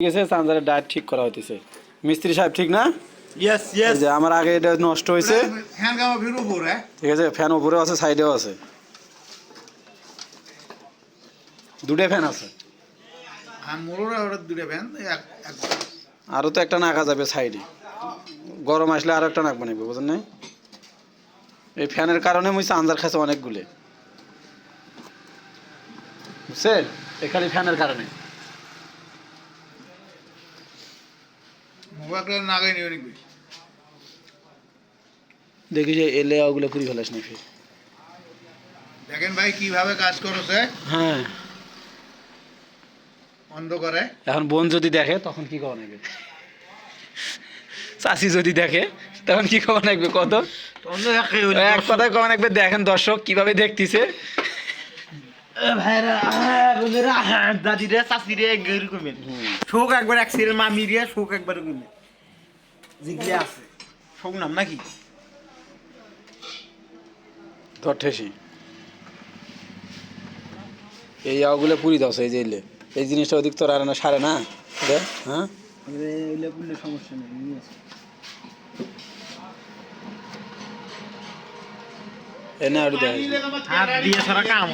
ঠিক আছে, চার্জারের ডায়েট ঠিক করা হইতেছে। মিস্ত্রি সাহেব ঠিক না? Yes yes. এই যে আমার আগে এটা নষ্ট হয়েছে, ফ্যান গামা ফির উপরে। ঠিক আছে, ফ্যান উপরেও আছে, সাইডেও আছে, দুটো ফ্যান আছে। আর মোড়রে ওটা দুটো ফ্যান আরও তো একটা নাকা যাবে সাইডে, গরম আসলে আরও একটা নাক বানাবে, বুঝলেন নাই? এই ফ্যানের কারণে মুই চার্জার খাইছে অনেকগুলো, বুঝছেন? এই খালি ফ্যানের কারণে। মোবাইল নাগাই নিও নাকি? দেখি যে এলে ওগুলো পুরি ফেলাস না ফির। দেখেন ভাই কিভাবে কাজ করছে হ্যাঁ, অন্ধকারে। এখন বোন যদি দেখে তখন কি করা লাগবে, চাষি যদি দেখে তখন কি করা লাগবে, কত এক কথায় করা লাগবে। দেখেন দর্শক কিভাবে দেখতেছে। ভাইরা বন্ধুরা দাদিরা চাষিরে এরকম শোক একবার এক সিরিয়াল মামি রে শোক একবার এরকম যেগুলি আছে শোক নাম নাকি ধর ঠেসি এই আগুলো পুরি দাও, এই যে এলে এই জিনিসটা ওদিক তোর আর না সারে না। হ্যাঁ, এগুলো করলে সমস্যা নেই। এনে আর দেয় হাত দিয়ে সারা কাম